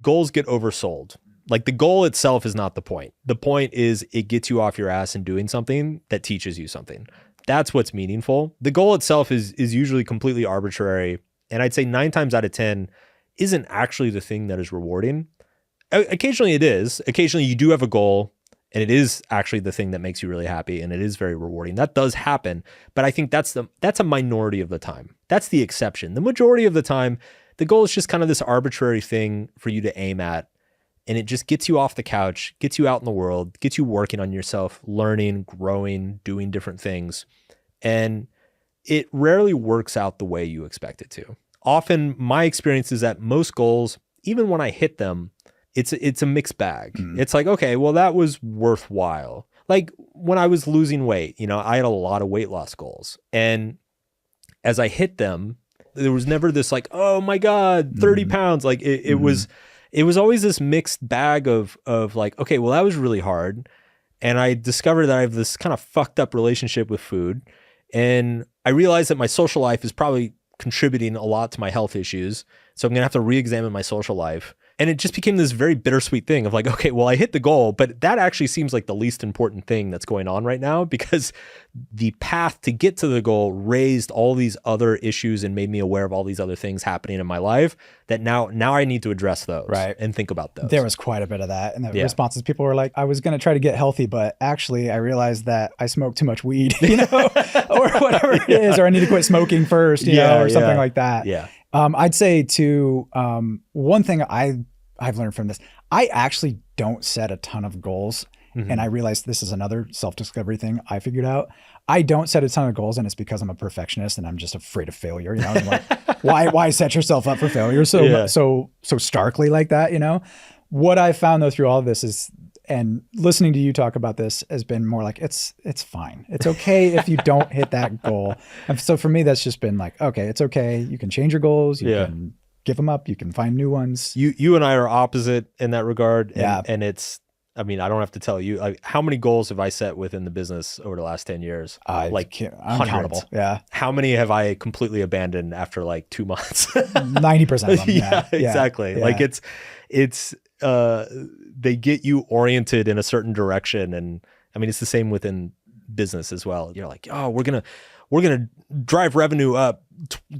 goals get oversold. Like the goal itself is not the point. The point is it gets you off your ass and doing something that teaches you something. That's what's meaningful. The goal itself is usually completely arbitrary. And I'd say 9 times out of 10 isn't actually the thing that is rewarding. Occasionally it is. Occasionally you do have a goal and it is actually the thing that makes you really happy and it is very rewarding. That does happen. But I think that's a minority of the time. That's the exception. The majority of the time, the goal is just kind of this arbitrary thing for you to aim at. And it just gets you off the couch, gets you out in the world, gets you working on yourself, learning, growing, doing different things. And it rarely works out the way you expect it to. Often my experience is that most goals, even when I hit them, it's a mixed bag. It's like, okay, well, that was worthwhile. Like when I was losing weight, I had a lot of weight loss goals. And as I hit them, there was never this like, oh my God, 30 pounds. Like it was always this mixed bag of like, okay, well, that was really hard. And I discovered that I have this kind of fucked up relationship with food. And I realized that my social life is probably contributing a lot to my health issues. So I'm going to have to re-examine my social life. And it just became this very bittersweet thing of like, okay, well, I hit the goal, but that actually seems like the least important thing that's going on right now because the path to get to the goal raised all these other issues and made me aware of all these other things happening in my life that now I need to address those and think about those. There was quite a bit of that. And the responses, people were like, I was going to try to get healthy, but actually I realized that I smoked too much weed, or whatever it is, or I need to quit smoking first, or something like that. Yeah. I'd say too, one thing I've learned from this, I actually don't set a ton of goals. And I realized this is another self-discovery thing I figured out. I don't set a ton of goals, and it's because I'm a perfectionist and I'm just afraid of failure. I'm like, why set yourself up for failure so starkly like that? What I found though through all of this is, and listening to you talk about this has been more like, it's fine. It's okay if you don't hit that goal. And so for me, that's just been like, okay, it's okay. You can change your goals. You can give them up. You can find new ones. You and I are opposite in that regard. And, and it's, I mean, I don't have to tell you, like, how many goals have I set within the business over the last 10 years? Like uncountable. Yeah. How many have I completely abandoned after like 2 months? 90% of them. Yeah, exactly. Yeah. Like it's they get you oriented in a certain direction. And I mean, it's the same within business as well. You're like, oh, we're going to drive revenue up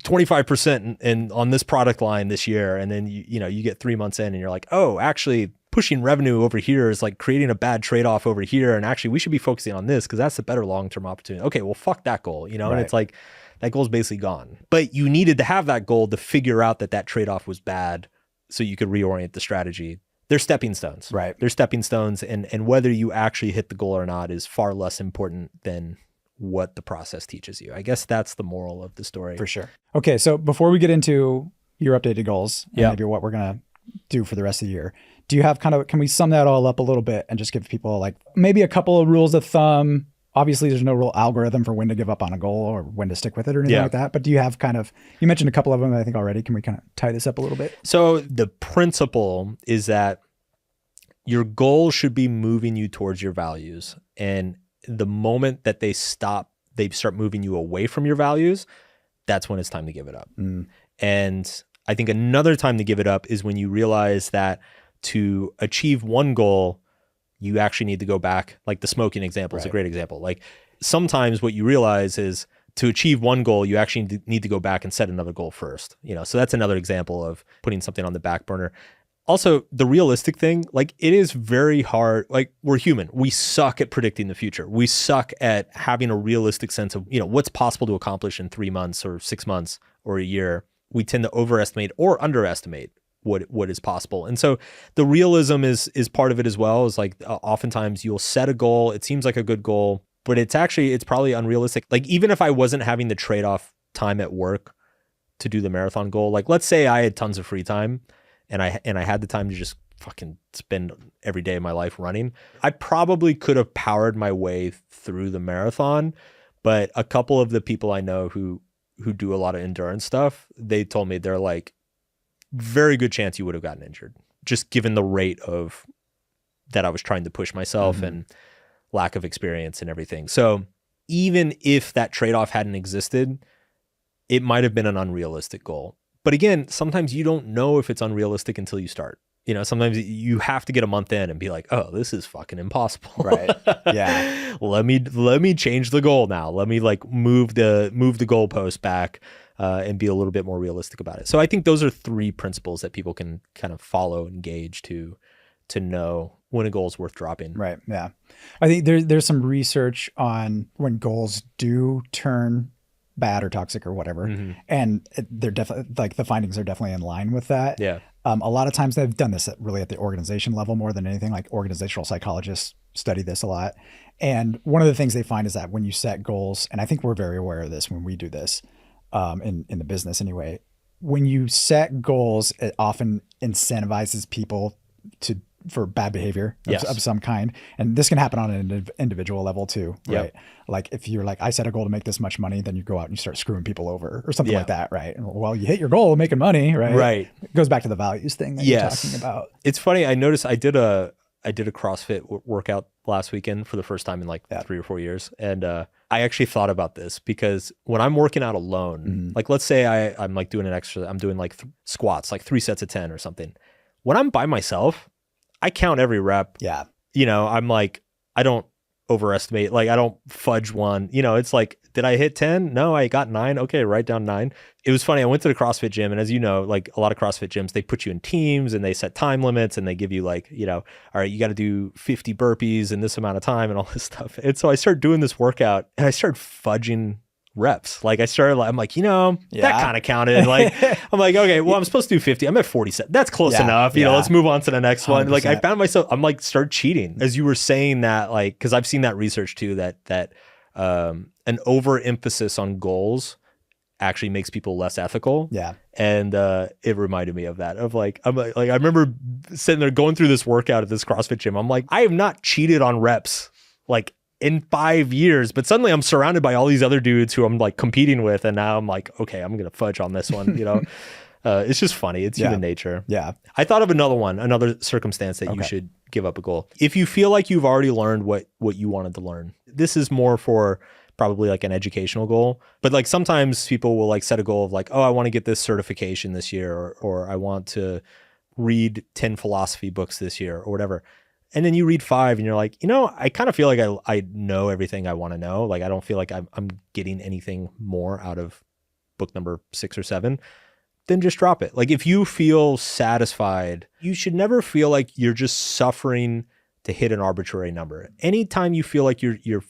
25% and on this product line this year. And then you get 3 months in and you're like, oh, actually pushing revenue over here is like creating a bad trade-off over here. And actually we should be focusing on this because that's the better long-term opportunity. Okay, well, fuck that goal, and it's like, that goal's basically gone. But you needed to have that goal to figure out that trade-off was bad so you could reorient the strategy. They're stepping stones. Right. They're stepping stones. And whether you actually hit the goal or not is far less important than what the process teaches you. I guess that's the moral of the story. For sure. Okay. So before we get into your updated goals and maybe what we're going to do for the rest of the year, do you have can we sum that all up a little bit and just give people like maybe a couple of rules of thumb? Obviously there's no real algorithm for when to give up on a goal or when to stick with it or anything like that. But do you have you mentioned a couple of them, I think already. Can we kind of tie this up a little bit? So the principle is that your goal should be moving you towards your values. And the moment that they start moving you away from your values, that's when it's time to give it up. And I think another time to give it up is when you realize that to achieve one goal, you actually need to go back. Like the smoking example is a great example. Like sometimes what you realize is to achieve one goal, you actually need to go back and set another goal first. So that's another example of putting something on the back burner. Also, the realistic thing, like it is very hard. Like we're human. We suck at predicting the future. We suck at having a realistic sense of, what's possible to accomplish in 3 months or 6 months or a year. We tend to overestimate or underestimate what is possible. And so the realism is part of it as well. Is like oftentimes you'll set a goal. It seems like a good goal, but it's probably unrealistic. Like even if I wasn't having the trade-off time at work to do the marathon goal, like let's say I had tons of free time and I had the time to just fucking spend every day of my life running, I probably could have powered my way through the marathon. But a couple of the people I know who do a lot of endurance stuff, they told me they're like, very good chance you would have gotten injured, just given the rate of that I was trying to push myself and lack of experience and everything. So even if that trade-off hadn't existed, it might have been an unrealistic goal. But again, sometimes you don't know if it's unrealistic until you start. You know, sometimes you have to get a month in and be like, oh, this is fucking impossible. Right. Yeah. let me change the goal now. Let me like move the goalpost back and be a little bit more realistic about it. So I think those are 3 principles that people can kind of follow and gauge to know when a goal is worth dropping. Right. Yeah. I think there's some research on when goals do turn bad or toxic or whatever. And they're definitely like the findings are definitely in line with that. Yeah. A lot of times they've done this really at the organization level more than anything. Like organizational psychologists study this a lot. And one of the things they find is that when you set goals, and I think we're very aware of this when we do this in the business anyway, when you set goals, it often incentivizes people for bad behavior of some kind. And this can happen on an individual level too, right? Like if you're like, I set a goal to make this much money, then you go out and you start screwing people over or something like that, right? And, well, you hit your goal of making money, right? Right. It goes back to the values thing that you're talking about. It's funny. I noticed I did a CrossFit workout last weekend for the first time in like 3 or 4 years. And I actually thought about this because when I'm working out alone, like let's say I'm like doing I'm doing like squats, like 3 sets of 10 or something. When I'm by myself, I count every rep. Yeah. You know, I'm like, I don't overestimate, like I don't fudge one. You know, it's like, did I hit 10? No, I got 9. Okay, write down 9. It was funny. I went to the CrossFit gym, and as you know, like a lot of CrossFit gyms, they put you in teams and they set time limits and they give you like, you know, all right, you got to do 50 burpees in this amount of time and all this stuff. And so I started doing this workout and I started fudging reps. Like I'm like, you know, that kind of counted. Like, I'm like, okay, well, I'm supposed to do 50. I'm at 47. That's close enough. You know, let's move on to the next 100%. One. Like I found myself, I'm like, start cheating as you were saying that, like, cause I've seen that research too, that an overemphasis on goals actually makes people less ethical. Yeah. And it reminded me of that, of like, I'm like, I remember sitting there going through this workout at this CrossFit gym. I'm like, I have not cheated on reps like in 5 years, but suddenly I'm surrounded by all these other dudes who I'm like competing with. And now I'm like, okay, I'm going to fudge on this one, you know? It's just funny. It's human nature. Yeah. I thought of another circumstance that you should give up a goal. If you feel like you've already learned what you wanted to learn, this is more for probably like an educational goal. But like sometimes people will like set a goal of like, oh, I want to get this certification this year, or I want to read 10 philosophy books this year or whatever. And then you read 5 and you're like, you know, I kind of feel like I know everything I want to know. Like, I don't feel like I'm getting anything more out of book number 6 or 7. Then just drop it. Like if you feel satisfied, you should never feel like you're just suffering to hit an arbitrary number. Anytime you feel like you're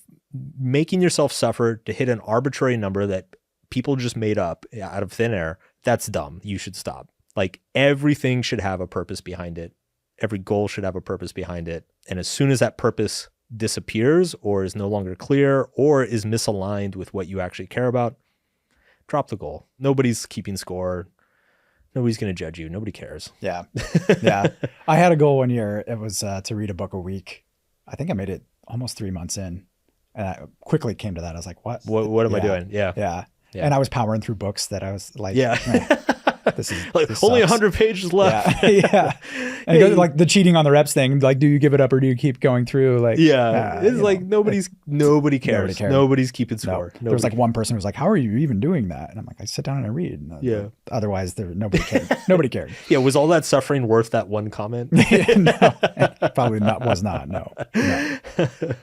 making yourself suffer to hit an arbitrary number that people just made up out of thin air, that's dumb. You should stop. Like everything should have a purpose behind it. Every goal should have a purpose behind it. And as soon as that purpose disappears or is no longer clear or is misaligned with what you actually care about, drop the goal. Nobody's keeping score. Nobody's going to judge you. Nobody cares. Yeah. Yeah. I had a goal one year. It was to read a book a week. I think I made it almost 3 months in. And I quickly came to that. I was like, what am I doing? Yeah. And I was powering through books that I was like, this is like this only sucks. 100 pages left. Yeah. And it goes, like the cheating on the reps thing. Like, do you give it up or do you keep going through? Like, it's like nobody cares. Nobody's keeping score. There was like one person who was like, how are you even doing that? And I'm like, I sit down and I read. And otherwise, nobody cared. Nobody cared. Yeah. Was all that suffering worth that one comment? No, probably not. Was not. No.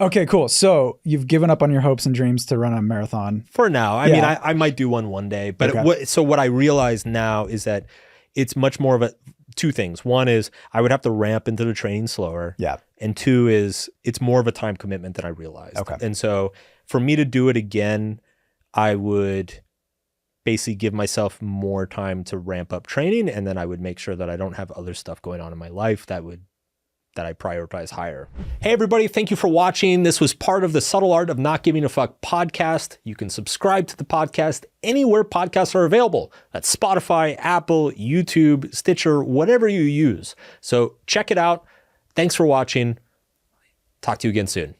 Okay, cool. So you've given up on your hopes and dreams to run a marathon for now. I mean, I might do one day, but what I realize now is that it's much more of two things. One is I would have to ramp into the training slower. Yeah. And 2 is it's more of a time commitment than I realized. Okay. And so for me to do it again, I would basically give myself more time to ramp up training. And then I would make sure that I don't have other stuff going on in my life that I prioritize higher. Hey everybody, thank you for watching. This was part of the Subtle Art of Not Giving a Fuck podcast. You can subscribe to the podcast anywhere podcasts are available. That's Spotify, Apple, YouTube, Stitcher, whatever you use. So check it out. Thanks for watching. Talk to you again soon.